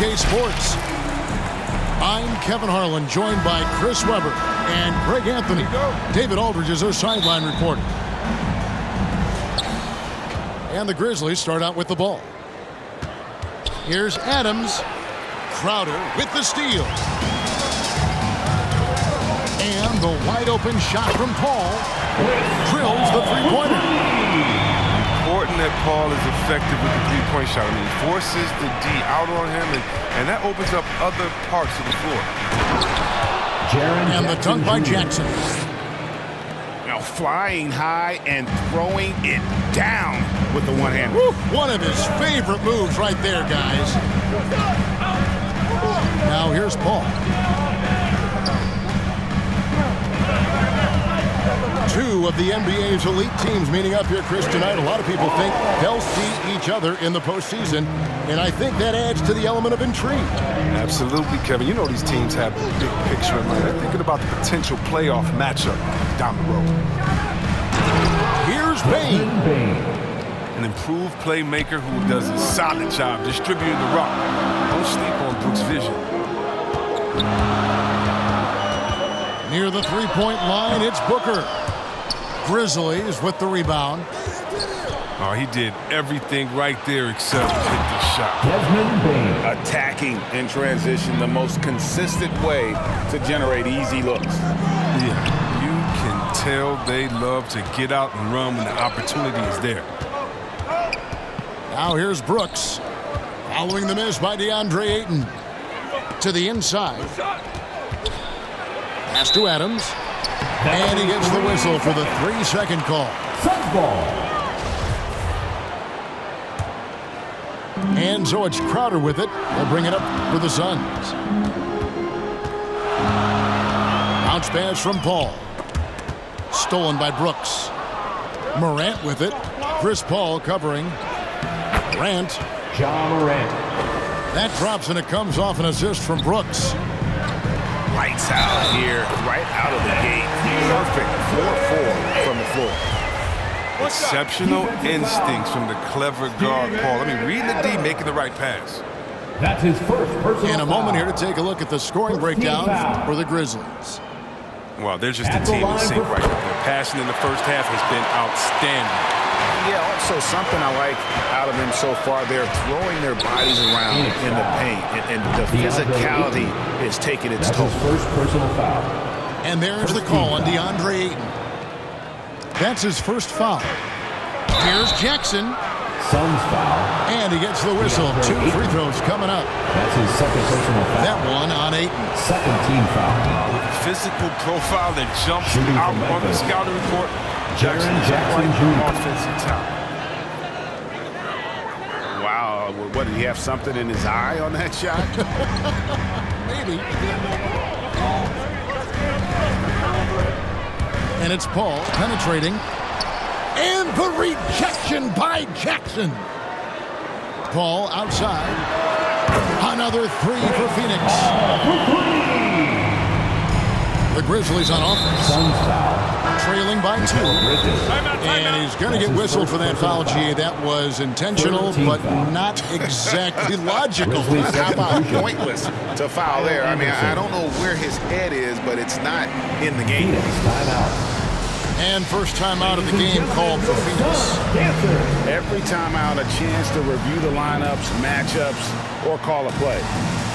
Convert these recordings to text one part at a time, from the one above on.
2K Sports. I'm Kevin Harlan, joined by Chris Webber and Greg Anthony. David Aldridge is our sideline reporter. And the Grizzlies start out with the ball. Here's Adams. Crowder with the steal. And the wide-open shot from Paul drills the three-pointer. Important that Paul is effective with the three-point shot. I mean, he forces the D out on him, and that opens up other parts of the floor. And the dunk by Jackson. Now flying high and throwing it down with the one hand. One of his favorite moves right there, guys. Now here's Paul. Two of the NBA's elite teams meeting up here, Chris, tonight. A lot of people think they'll see each other in the postseason, and I think that adds to the element of intrigue. Absolutely, Kevin. You know these teams have the big picture in mind. They're thinking about the potential playoff matchup down the road. Here's Bane. An improved playmaker who does a solid job distributing the rock. Don't sleep on Brooks' vision. Near the three-point line, it's Booker. Grizzlies with the rebound. Oh, he did everything right there except hit the shot. Desmond Bane. Attacking in transition, the most consistent way to generate easy looks. Yeah, you can tell they love to get out and run when the opportunity is there. Now here's Brooks. Following the miss by DeAndre Ayton. To the inside. Pass to Adams. And he gets the whistle for the 3-second call. Suns ball. And so it's Crowder with it. They'll bring it up for the Suns. Bounce pass from Paul. Stolen by Brooks. Morant with it. Chris Paul covering. Morant. Ja Morant. That drops and it comes off an assist from Brooks. Lights out here, right out of the gate. Perfect 4-4 from the floor. Exceptional instincts from the clever guard, Paul. I mean, reading the D, making the right pass. That's his first personal In a moment foul. here to take a look at the scoring breakdown for the Grizzlies. Well, they're just a team in sync right now. Their passing in the first half has been outstanding. Yeah, also something I like out of them so far, they're throwing their bodies around in the paint, and the physicality is taking its That's toll. his first personal foul. And there's the call on DeAndre Ayton. That's his first foul. Here's Jackson. Suns foul. And he gets the whistle. 2 free throws coming up. That's his second personal foul. That one on Ayton. Second team foul. Physical profile that jumps Shooting out from on the Memphis. scouting report. Jackson Jr. Jr. Offensive talent. Wow, what, did he have something in his eye on that shot? Maybe. And it's Paul penetrating. And the rejection by Jackson. Paul outside. Another 3 for Phoenix. The Grizzlies on offense. Suns foul. Trailing by 2. And he's going to get whistled for that foul, G. That was intentional, but not exactly logical. How about pointless to foul there? I mean, I don't know where his head is, but it's not in the game. Phoenix timeout. And first time out of the game called for Phoenix. Every time out, a chance to review the lineups, matchups, or call a play.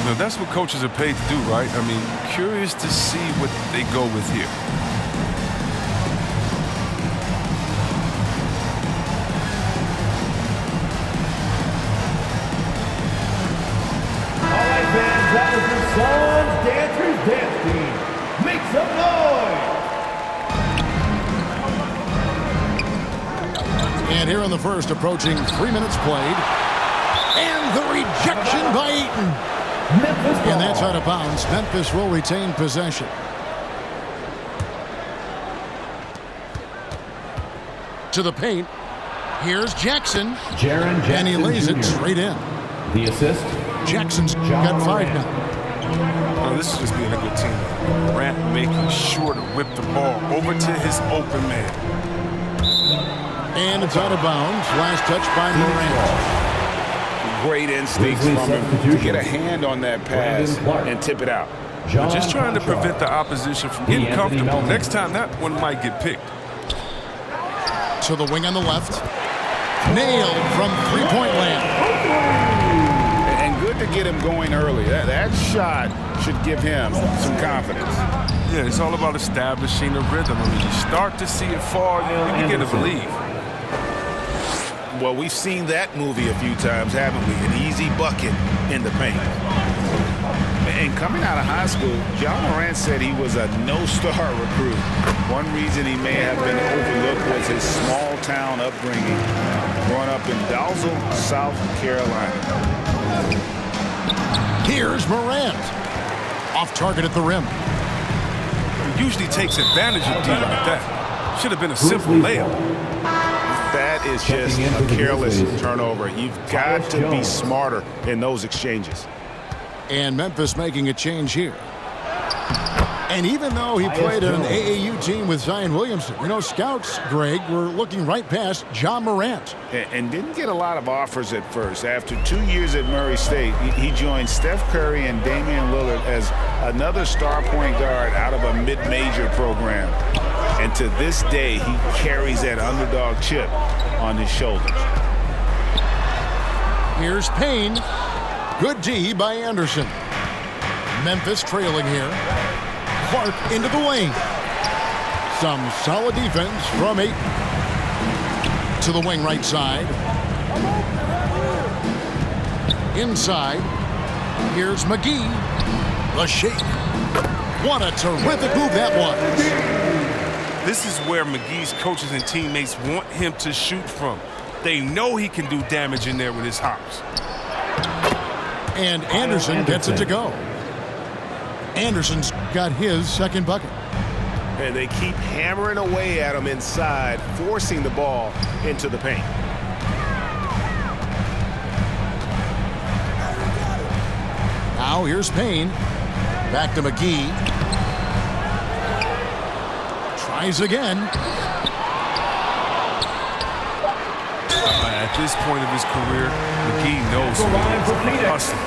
Now, that's what coaches are paid to do, right? I mean, curious to see what they go with here. All right, fans, that was the Suns Dancers Dance Team. Make some noise! And here in the first, approaching 3 minutes played. And the rejection by Ayton. Memphis ball. And that's out of bounds. Memphis will retain possession. To the paint. Here's Jackson. Jaren Jackson And he lays Jr. it straight in. The assist. Jackson's Ja got 5 Morant. now. Oh, this is just being a good team. Morant making sure to whip the ball over to his open man. And it's out of bounds. Last touch by Morant. great instincts from him to get a hand on that pass and tip it out. Just trying to prevent the opposition from getting comfortable. Next time, that one might get picked. To the wing on the left. Nailed from three-point land. And good to get him going early. That shot should give him some confidence. Yeah, it's all about establishing a rhythm. I mean, you start to see it fall, you begin to believe. Well, we've seen that movie a few times, haven't we? An easy bucket in the paint. And coming out of high school, Ja Morant said he was a no-star recruit. One reason he may have been overlooked was his small-town upbringing, growing up in Dalzell, South Carolina. Here's Morant. Off target at the rim. He usually takes advantage of D like that. Should have been a simple layup. That is just a careless turnover. You've got to be smarter in those exchanges. And Memphis making a change here. And even though he played on an AAU team with Zion Williamson, scouts, Greg, were looking right past Ja Morant. And didn't get a lot of offers at first. After 2 years at Murray State, he joined Steph Curry and Damian Lillard as another star point guard out of a mid-major program. And to this day, he carries that underdog chip on his shoulders. Here's Payne. Good D by Anderson. Memphis trailing here. Clark into the wing. Some solid defense from 8. To the wing right side. Inside. Here's McGee. The shake. What a terrific move that was. This is where McGee's coaches and teammates want him to shoot from. They know he can do damage in there with his hops. And Anderson gets it to go. Anderson's got his second bucket. And they keep hammering away at him inside, forcing the ball into the paint. Now here's Payne. Back to McGee. Tries again. At this point of his career, McGee knows he is a hustler,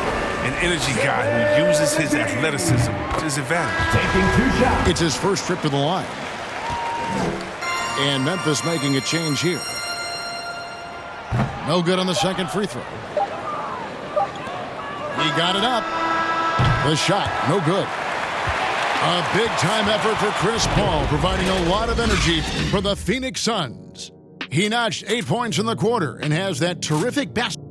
an energy guy who uses his athleticism to his advantage. Taking 2 shots. It's his first trip to the line. And Memphis making a change here. No good on the second free throw. He got it up. The shot, no good. A big-time effort for Chris Paul, providing a lot of energy for the Phoenix Suns. He notched 8 points in the quarter and has that terrific basket.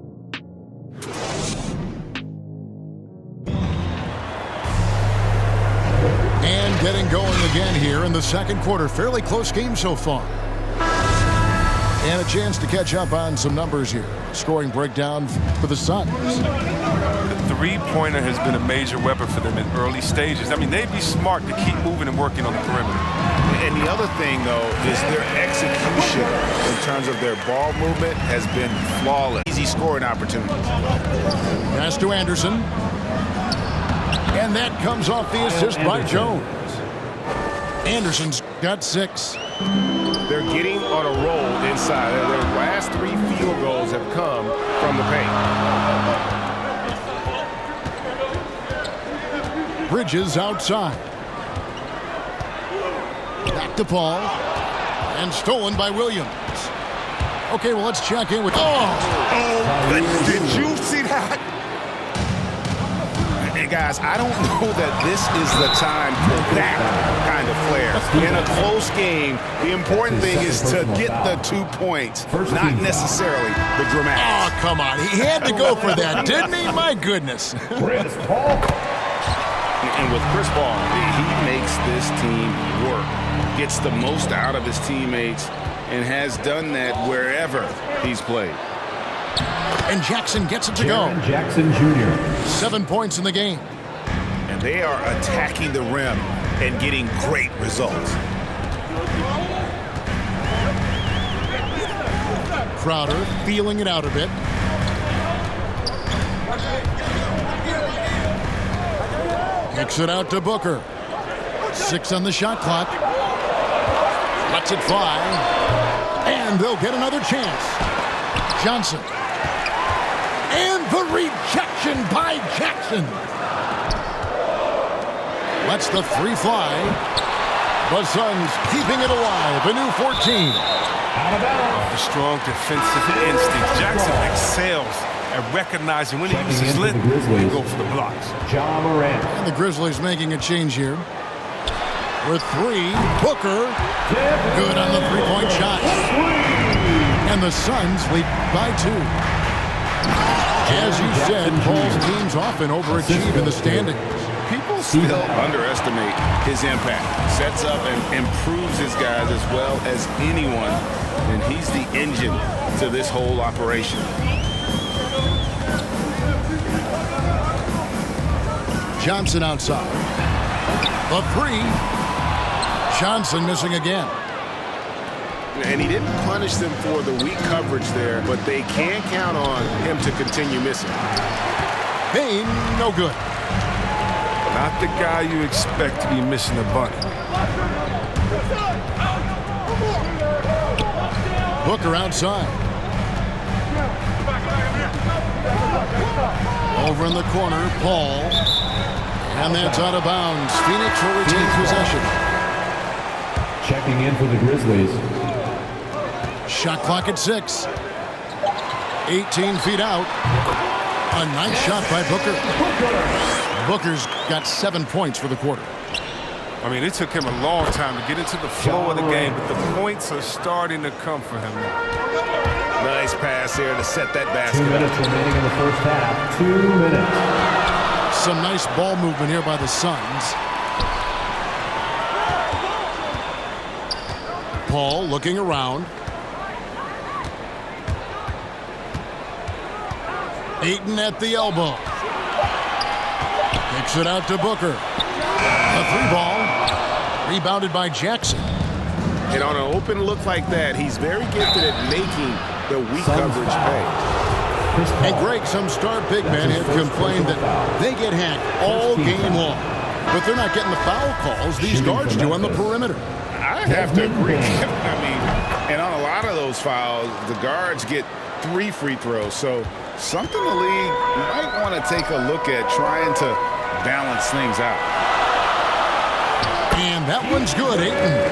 And getting going again here in the second quarter. Fairly close game so far. And a chance to catch up on some numbers here. Scoring breakdown for the Suns. The three-pointer has been a major weapon for them in early stages. I mean, they'd be smart to keep moving and working on the perimeter. And the other thing, though, is their execution in terms of their ball movement has been flawless. Easy scoring opportunities. Pass to Anderson. And that comes off the assist by Jones. Anderson's got 6. They're getting on a roll inside. Their last 3 field goals have come from the paint. Bridges outside. Back to Paul. And stolen by Williams. Okay, well, let's check in with... Did you see that? Hey, guys, I don't know that this is the time for that kind of flair. In a close game, the important thing is to get the 2 points, not necessarily the dramatic. Oh, come on. He had to go for that, didn't he? My goodness. Chris Paul. And with Chris Paul, he makes this team work, gets the most out of his teammates, and has done that wherever he's played. And Jackson gets it to go. Jaren Jackson Jr. 7 points in the game. And they are attacking the rim and getting great results. Crowder feeling it out a bit. Kicks it out to Booker. 6 on the shot clock. Lets it fly. And they'll get another chance. Johnson. And the rejection by Jackson. Lets the three fly. The Suns keeping it alive. A new 14. Out of bounds. The strong defensive instinct. Jackson excels at recognizing when he uses lit and go for the blocks. Ja Morant. And the Grizzlies making a change here. With three, Booker. Good on the three-point shot. And the Suns lead by 2. As you said, Paul's teams often overachieve in the standings. People still underestimate his impact. Sets up and improves his guys as well as anyone. And he's the engine to this whole operation. Johnson outside. The three. Johnson missing again. And he didn't punish them for the weak coverage there, but they can count on him to continue missing. Payne, no good. Not the guy you expect to be missing a bunny. Booker outside. Over in the corner, Paul. And that's out of bounds. Phoenix will retain possession. Checking in for the Grizzlies. Shot clock at 6. 18 feet out. A nice shot by Booker. Booker's got 7 points for the quarter. I mean, it took him a long time to get into the flow of the game, but the points are starting to come for him now. Nice pass there to set that 2 basket. minutes remaining in the first half. 2 minutes. Some nice ball movement here by the Suns. Paul looking around. Ayton at the elbow. Kicks it out to Booker. A three ball. Rebounded by Jackson. And on an open look like that, he's very gifted at making the weak coverage pay. And Greg, some star big men have complained that they get hacked all game long. But they're not getting the foul calls these guards do on the perimeter. I have to agree. I mean, and on a lot of those fouls, the guards get 3 free throws. So something the league might want to take a look at trying to balance things out. And that one's good, Ayton.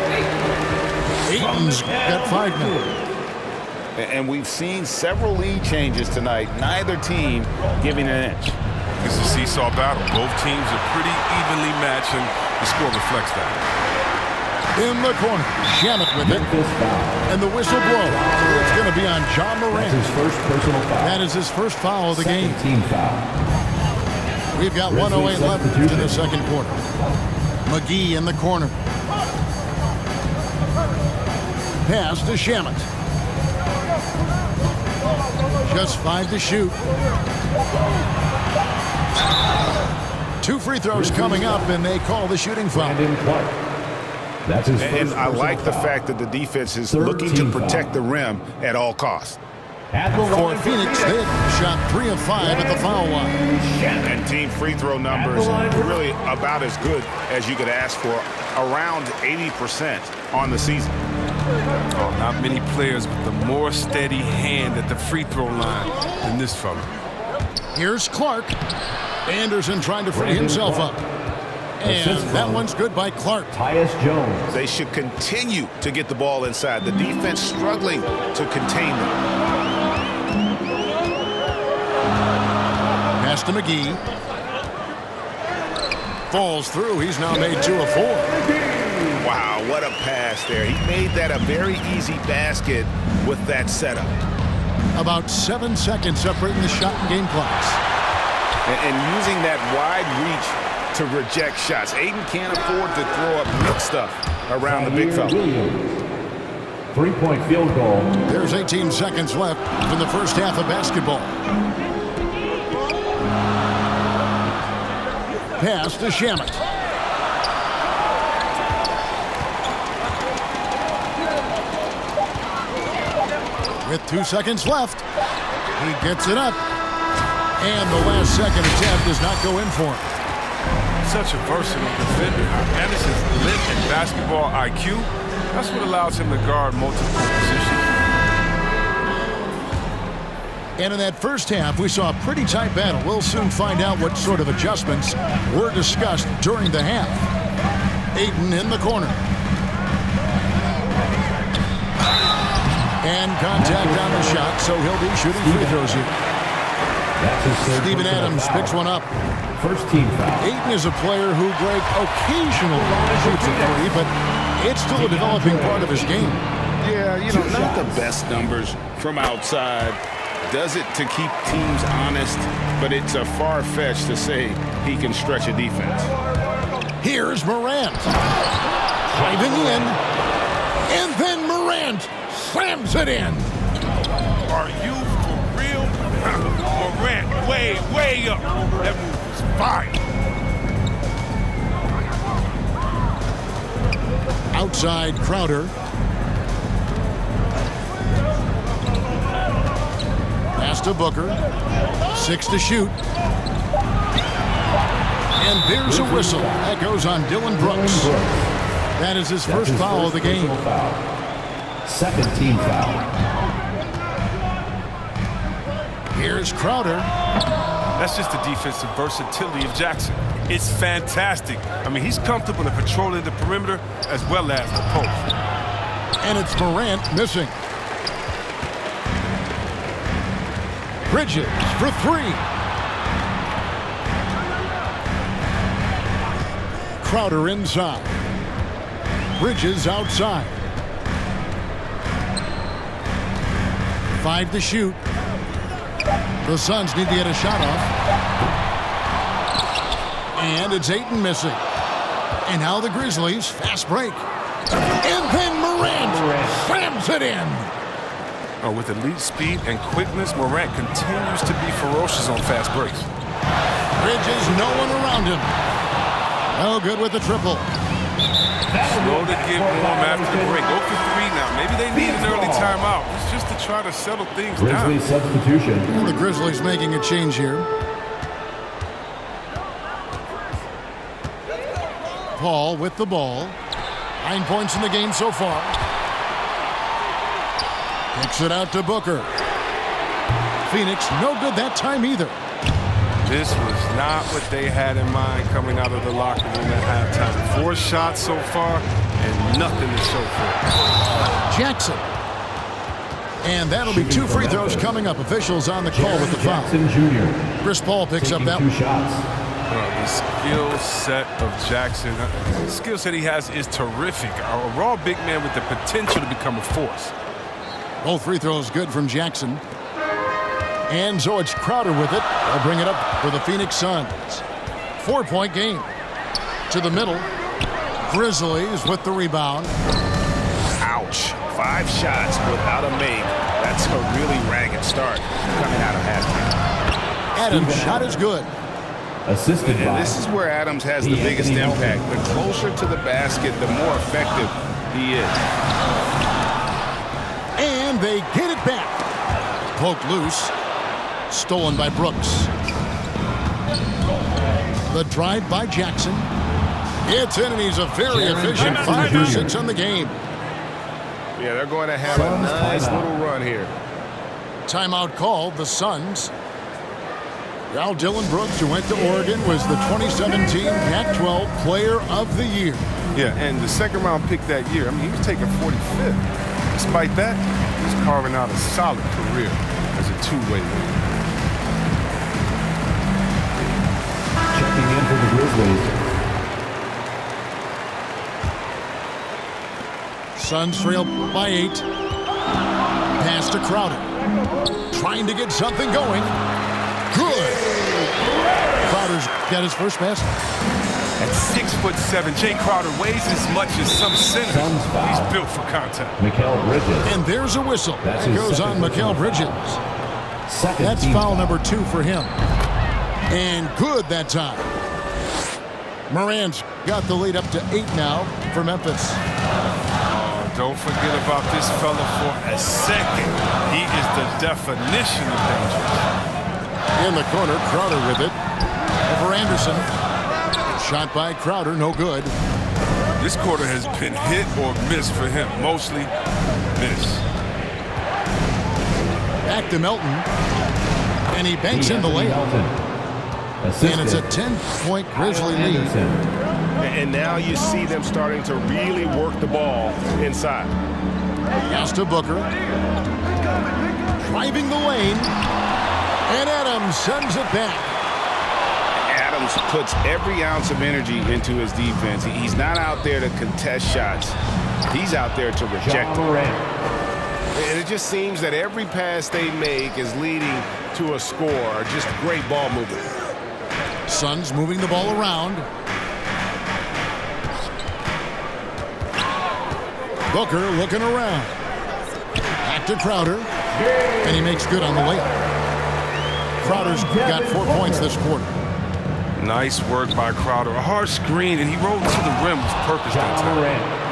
Ayton's got 5 now. And we've seen several lead changes tonight, neither team giving an inch. It's a seesaw battle. Both teams are pretty evenly matched, and the score reflects that. In the corner, Shamet with it. And the whistle blows. It's going to be on Ja Morant. That's his first personal foul. That is his first foul of the game. Team foul. We've got 1:08 left in the second quarter. McGee in the corner. Pass to Shamet. Just 5 to shoot. 2 free throws coming up, and they call the shooting foul. Brandon Clark. That's his first And I like the foul. fact that the defense is 13 looking to foul. protect the rim at all costs. At the For line Phoenix, they shot 3 of 5 at the foul line. And team free throw numbers really about as good as you could ask for, around 80% on the season. Oh, not many players with the more steady hand at the free throw line than this fella. Here's Clark. Anderson trying to free himself up. And that one's good by Clark. Tyus Jones. They should continue to get the ball inside. The defense struggling to contain them. Pass to McGee. Falls through. He's now made 2 of 4. Wow, what a pass there. He made that a very easy basket with that setup. About 7 seconds separating the shot and game clocks. And using that wide reach to reject shots. Ayton can't afford to throw up big stuff around the big fella. 3-point field goal. There's 18 seconds left in the first half of basketball. Pass to Shamet. With 2 seconds left, he gets it up. And the last second attempt does not go in for him. Such a versatile defender. And this is lit and basketball IQ. That's what allows him to guard multiple positions. And in that first half, we saw a pretty tight battle. We'll soon find out what sort of adjustments were discussed during the half. Ayton in the corner. And contact on the shot, so he'll be shooting free throws here. Steven Adams picks one up. First team foul. Ayton is a player who, Greg, occasionally shoots a three, but it's still a developing part of his game. Yeah, not the best numbers from outside. Does it to keep teams honest, but it's a far-fetched to say he can stretch a defense. Here's Morant. Driving in. And then Morant slams it in. Are you for real? Morant, way up. That move was fire. Outside Crowder. Pass to Booker. 6 to shoot. And there's a whistle. That goes on Dylan Brooks. That is his first foul of the game. Second team foul. Here's Crowder. That's just the defensive versatility of Jackson. It's fantastic. I mean, he's comfortable in patrolling the perimeter as well as the post. And it's Morant missing. Bridges for 3. Crowder inside. Bridges outside. 5 to shoot. The Suns need to get a shot off. And it's Ayton missing. And now the Grizzlies, fast break. And then Morant slams it in. Oh, with elite speed and quickness, Morant continues to be ferocious on fast breaks. Bridges, no one around him. No good with the triple. Slow to get warm after the break. 0 for 3 now. Maybe they need an early timeout. It's just to try to settle things down. Grizzlies substitution. And the Grizzlies making a change here. Paul with the ball. 9 points in the game so far. Kicks it out to Booker. Phoenix, no good that time either. This was not what they had in mind coming out of the locker room at halftime. 4 shots so far and nothing to show for it. Jackson. And that'll be 2 free throws coming up. Officials on the call with the foul. Jackson Jr. Chris Paul picks up that 2 one. shots. The skill set of Jackson, the skill set he has is terrific. A raw big man with the potential to become a force. Both free throws good from Jackson. And so it's Crowder with it. They'll bring it up for the Phoenix Suns. 4-point game. To the middle. Grizzlies with the rebound. Ouch. 5 shots without a make. That's a really ragged start coming out of halftime. Adams' shot is good. Assisted by. And this is where Adams has the biggest impact. The closer to the basket, the more effective he is. And they get it back. Poked loose. Stolen by Brooks. The drive by Jackson. It's in, and he's a very efficient 5 for 6 on the game. Yeah, they're going to have a nice little run here. Timeout called, the Suns. Now Dylan Brooks, who went to Oregon, was the 2017 Pac-12 Player of the Year. Yeah, and the second round pick that year, I mean, he was taken 45th. Despite that, he's carving out a solid career as a two-way winner. Checking in for the Grizzlies. Suns trail by 8. Pass to Crowder. Trying to get something going. Good. Crowder's got his first pass. At 6'7", Jay Crowder weighs as much as some centers. He's built for contact. Mikal Bridges. And there's a whistle. That's That his goes on second Mikal Bridges. Second That's team foul number 2 for him. And good that time. Morant's got the lead up to 8 now for Memphis. Don't forget about this fella for a second. He is the definition of dangerous. In the corner, Crowder with it. Over Anderson. Shot by Crowder, no good. This quarter has been hit or miss for him. Mostly miss. Back to Melton. And he banks in the layup. And it's a 10-point Grizzly lead. And now you see them starting to really work the ball inside. Pass to Booker. Driving the lane. And Adams sends it back. Adams puts every ounce of energy into his defense. He's not out there to contest shots. He's out there to reject them. And it just seems that every pass they make is leading to a score. Just great ball movement. Suns moving the ball around. Booker looking around. Back to Crowder. And he makes good on the layup. Crowder's got 4 points this quarter. Nice work by Crowder. A hard screen, and he rolled to the rim with purpose that time.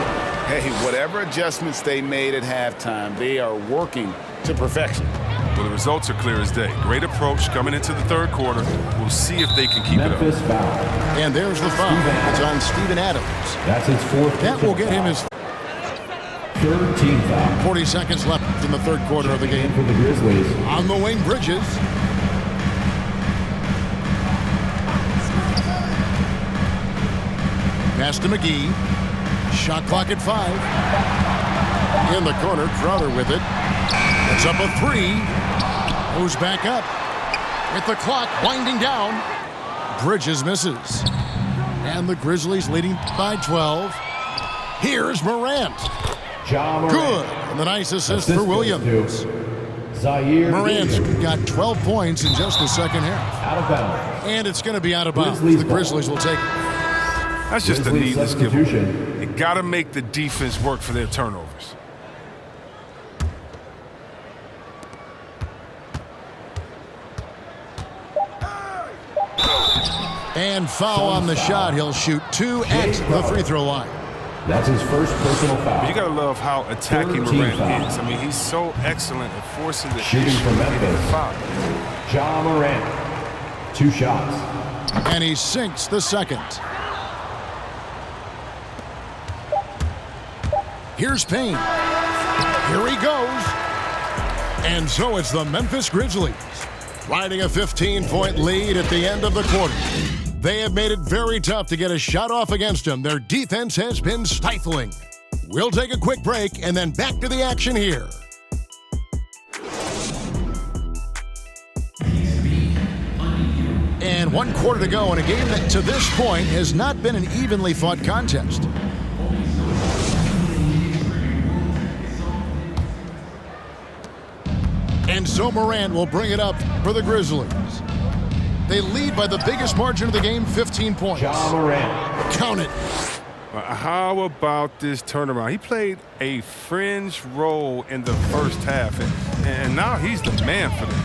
Hey, whatever adjustments they made at halftime, they are working to perfection. Well, the results are clear as day. Great approach coming into the third quarter. We'll see if they can keep it up. And there's the foul. It's on Steven Adams. That's his fourth. That will get him his third team foul. 40 seconds left in the third quarter of the game. For the Grizzlies. On the wing, Bridges. Pass to McGee. Shot clock at 5. In the corner, Crowder with it. It's up a 3. Goes back up. With the clock winding down. Bridges misses. And the Grizzlies leading by 12. Here's Morant. Good. And the nice assist for Williams. Morant's got 12 points in just the second half. Out of bounds. And it's going to be out of bounds. The Grizzlies will take it. That's just a needless give. You got to make the defense work for their turnovers. And foul on the shot. He'll shoot 2 at the free throw line. That's his first personal foul. You got to love how attacking Morant is. I mean, he's so excellent at forcing the shooting issue from Memphis. Foul. Ja Morant. 2 shots. And he sinks the second. Here's Payne. Here he goes. And so it's the Memphis Grizzlies riding a 15-point lead at the end of the quarter. They have made it very tough to get a shot off against them. Their defense has been stifling. We'll take a quick break and then back to the action here. And 1 quarter to go in a game that to this point has not been an evenly fought contest. And so Morant will bring it up for the Grizzlies. They lead by the biggest margin of the game, 15 points. Ja Morant. Count it. How about this turnaround? He played a fringe role in the first half, and now he's the man for them.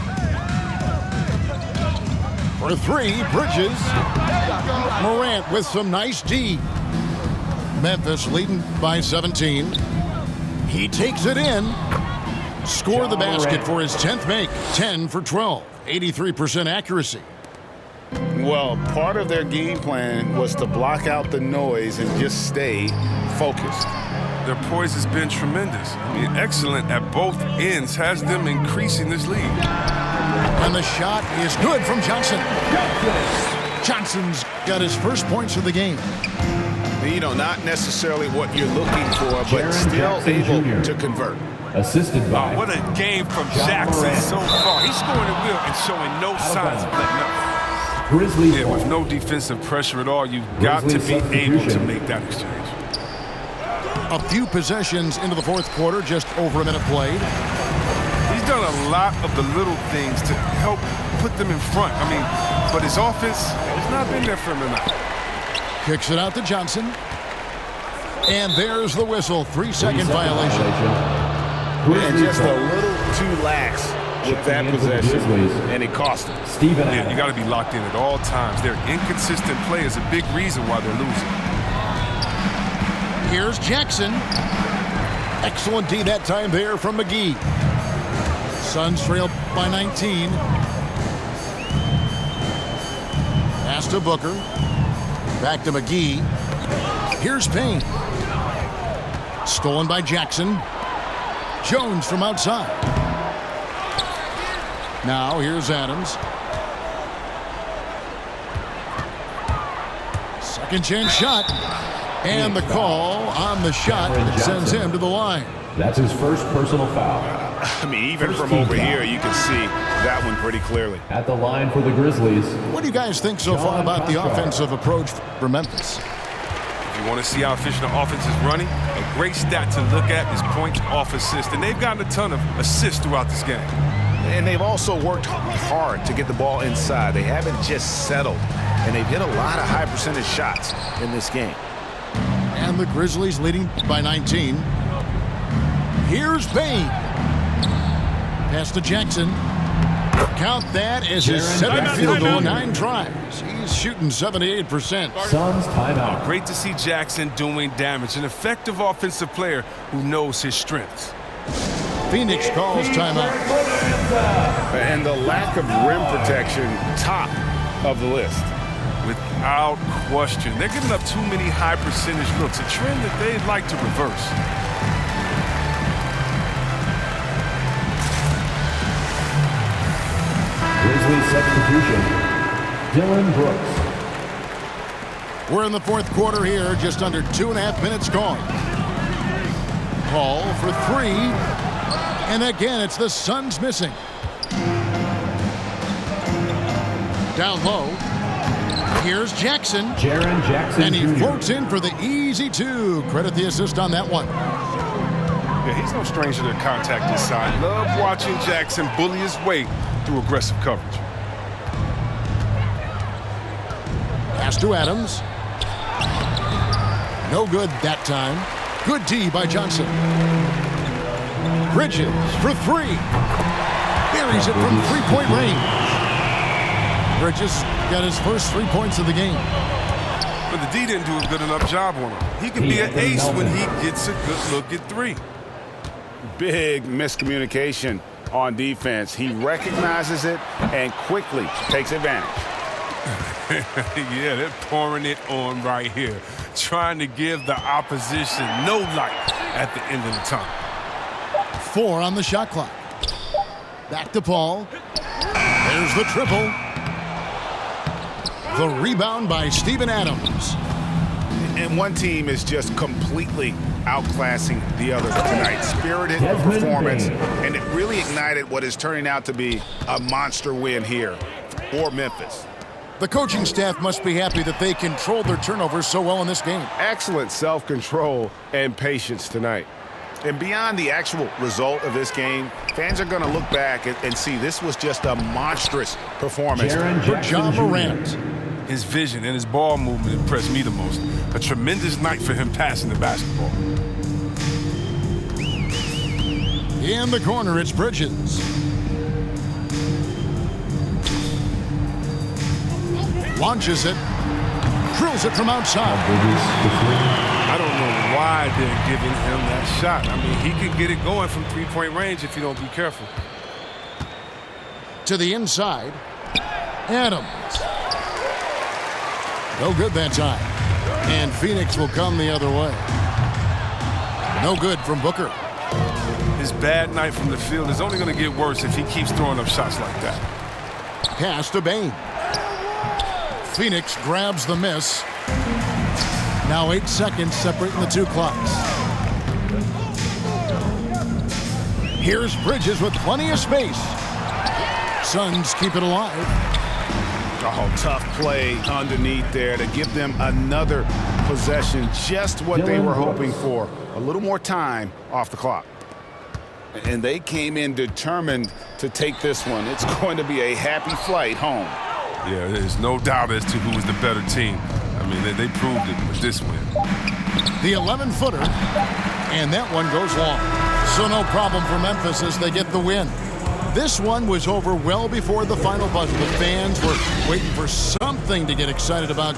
For 3, Bridges. Morant with some nice D. Memphis leading by 17. He takes it in. Score the basket for his 10th make. 10 for 12. 83% accuracy. Well, part of their game plan was to block out the noise and just stay focused. Their poise has been tremendous. I mean, excellent at both ends, has them increasing this lead. And the shot is good from Johnson. Johnson's got his first points of the game. You know, not necessarily what you're looking for, but still able to convert. Assisted by. Oh, what a game from Jackson so far. He's scoring at will and showing no signs of letting up. Grizzlies Yeah, with no defensive pressure at all, you've got to be able to make that exchange. A few possessions into the fourth quarter, just over a minute played. He's done a lot of the little things to help put them in front. I mean, but his offense has not been there for him tonight. Kicks it out to Johnson. And there's the whistle. 3-second violation. And just a little too lax with that possession, and it cost him. Steven Yeah, you got to be locked in at all times. Their inconsistent play is a big reason why they're losing. Here's Jackson. Excellent D that time there from McGee. Suns trail by 19. Pass to Booker. Back to McGee. Here's Payne. Stolen by Jackson. Jones from outside. Now here's Adams. Second chance shot. And the call on the shot that sends him to the line. That's his first personal foul. I mean, even First from team over foul. here, you can see that one pretty clearly. At the line for the Grizzlies. What do you guys think so far about the offensive approach for Memphis? If you want to see how efficient the offense is running, a great stat to look at is points off assist. And they've gotten a ton of assists throughout this game. And they've also worked hard to get the ball inside. They haven't just settled. And they've hit a lot of high percentage shots in this game. And the Grizzlies leading by 19. Here's Payne. Pass to Jackson. Count that as his Jaren seventh Jackson field goal, Jr. 9 tries. He's shooting 78%. Suns timeout. Great to see Jackson doing damage. An effective offensive player who knows his strengths. Phoenix calls timeout. And the lack of rim protection, top of the list. Without question. They're giving up too many high percentage looks, a trend that they'd like to reverse. Grizzlies substitution. Dylan Brooks. We're in the fourth quarter here, just under 2.5 minutes gone. Paul for 3. And again, it's the Suns missing. Down low. Here's Jackson. Jaren Jackson And he Jr. floats in for the easy 2. Credit the assist on that one. Yeah, he's no stranger to contact inside. Love watching Jackson bully his way through aggressive coverage. Pass to Adams. No good that time. Good D by Johnson. Bridges for 3. Buries it from 3-point range. Bridges got his first 3 points of the game. But the D didn't do a good enough job on him. He can be an ace when he gets a good look at 3. Big miscommunication on defense. He recognizes it and quickly takes advantage. Yeah, they're pouring it on right here. Trying to give the opposition no life at the end of the tunnel. 4 on the shot clock. Back to Paul. There's the triple. The rebound by Steven Adams. And one team is just completely outclassing the other tonight. Spirited Desmond performance, Bane. and it really ignited what is turning out to be a monster win here for Memphis. The coaching staff must be happy that they controlled their turnovers so well in this game. Excellent self-control and patience tonight. And beyond the actual result of this game, fans are going to look back and see this was just a monstrous performance. Jaren For Jackson John Jr. Morant. His vision and his ball movement impressed me the most. A tremendous night for him passing the basketball. In the corner, it's Bridges. Launches it. Drills it from outside. I don't know why they're giving him that shot. I mean, he could get it going from 3-point range if you don't be careful. To the inside. Adams. No good that time. And Phoenix will come the other way. No good from Booker. His bad night from the field is only going to get worse if he keeps throwing up shots like that. Pass to Bane. Phoenix grabs the miss. Now 8 seconds separating the 2 clocks. Here's Bridges with plenty of space. Suns keep it alive. Oh, tough play underneath there to give them another possession. Just what they were hoping for. A little more time off the clock. And they came in determined to take this one. It's going to be a happy flight home. Yeah, there's no doubt as to who was the better team. I mean, they proved it with this win. The 11-footer. And that one goes long. So no problem for Memphis as they get the win. This one was over well before the final buzzer. The fans were waiting for something to get excited about.